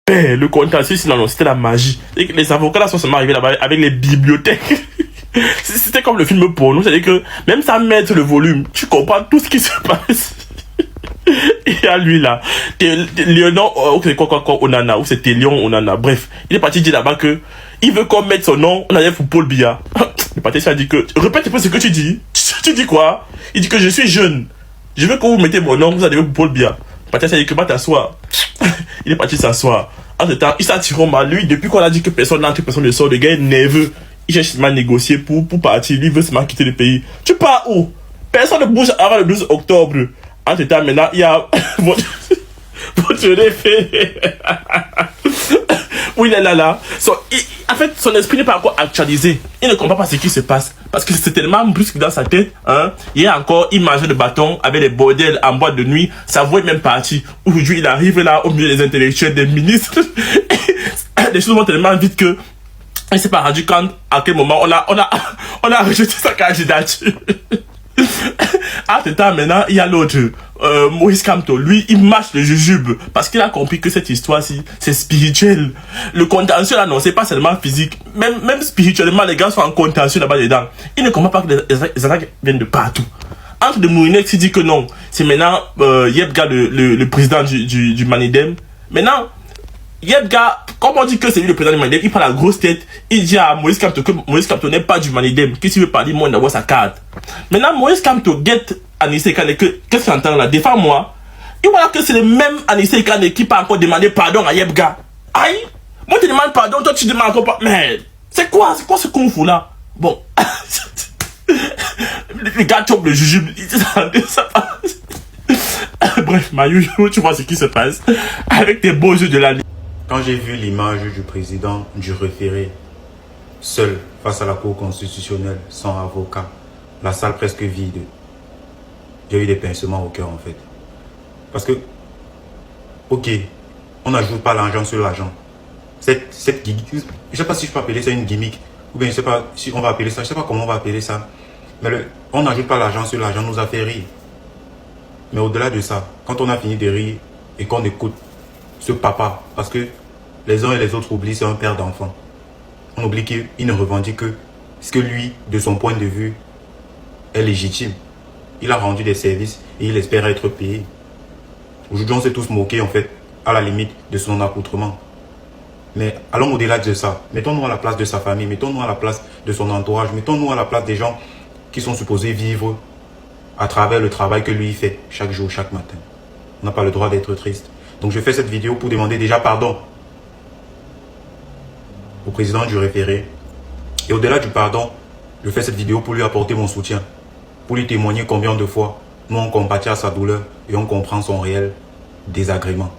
Ben, le contentieux, non, c'était la magie. Et les avocats là sont seulement arrivés là-bas avec les bibliothèques. C'était comme le film porno, c'est-à-dire que même sans mettre le volume, tu comprends tout ce qui se passe. Et à lui là, Léonard, c'est quoi, Onana, ou c'était Léon Onana, bref, il est parti dire là-bas que il veut qu'on mette son nom, on allait pour Paul Biya. Le pâtissier a dit que, répète un peu ce que tu dis. Tu dis quoi? Il dit que je suis jeune. Je veux que vous mettez mon nom, vous allez pour Paul Biya. Le pâtissier a dit que va t'asseoir. Il est parti s'asseoir. En ce temps, il s'attire mal. Lui, depuis qu'on a dit que personne n'entre, personne ne sort, le gars est nerveux. Il cherche à négocier pour partir. Lui veut seulement quitter le pays. Tu pars où? Personne ne bouge avant le 12 octobre. En ce temps, maintenant, il y a votre référé. Où il est là. En fait, son esprit n'est pas encore actualisé. Il ne comprend pas ce qui se passe. Parce que c'est tellement brusque dans sa tête. Hein? Il y a encore, il mangeait de bâton avec des bordels en boîte de nuit. Sa voix est même partie. Aujourd'hui, il arrive là au milieu des intellectuels, des ministres. Les choses vont tellement vite que il s'est pas rendu compte à quel moment on a rejeté sa candidature. À ce temps, maintenant, il y a l'autre, Moïse Kamto. Lui, il marche le jujube parce qu'il a compris que cette histoire-ci, c'est spirituel. Le contentieux, là, non, c'est pas seulement physique. Même spirituellement, les gars sont en contentieux là-bas dedans. Il ne comprend pas que les attaques viennent de partout. Entre de Mourinec qui dit que non, c'est maintenant Yebga, le président du Manidem. Maintenant, Yebga, comme on dit que c'est lui le président du Manidem, il prend la grosse tête, il dit à Moïse Kamto que Moïse Kamto n'est pas du Manidem, que s'il veut parler, moi, il doit sa carte. Maintenant, Moïse Kamto guette Anissé Kane, qu'est-ce qu'il entend là? Défends-moi. Et voilà que c'est le même Anissé Kane qui peut encore demander pardon à Yebga. Aïe! Moi, tu demandes pardon, toi, tu demandes encore pas. Mais, c'est quoi ce kung fu là? Bon. Les gars chopent le jujube. Bref, Mayu, tu vois ce qui se passe avec tes beaux yeux de la nuit. Quand j'ai vu l'image du président du référé, seul face à la Cour constitutionnelle, sans avocat, la salle presque vide, j'ai eu des pincements au cœur en fait. Parce que, ok, on n'ajoute pas l'argent sur l'argent. Cette gimmick, je ne sais pas si je peux appeler ça une gimmick, ou bien je ne sais pas si on va appeler ça, je ne sais pas comment on va appeler ça. Mais on n'ajoute pas l'argent sur l'argent, nous a fait rire. Mais au-delà de ça, quand on a fini de rire et qu'on écoute ce papa, parce que les uns et les autres oublient, c'est un père d'enfant. On oublie qu'il ne revendique que ce que lui, de son point de vue, est légitime. Il a rendu des services et il espère être payé. Aujourd'hui, on s'est tous moqués, en fait, à la limite de son accoutrement. Mais allons au-delà de ça. Mettons-nous à la place de sa famille, mettons-nous à la place de son entourage, mettons-nous à la place des gens qui sont supposés vivre à travers le travail que lui fait chaque jour, chaque matin. On n'a pas le droit d'être triste. Donc je fais cette vidéo pour demander déjà pardon au président du référé. Et au-delà du pardon, je fais cette vidéo pour lui apporter mon soutien. Pour lui témoigner combien de fois nous on compatit à sa douleur et on comprend son réel désagrément.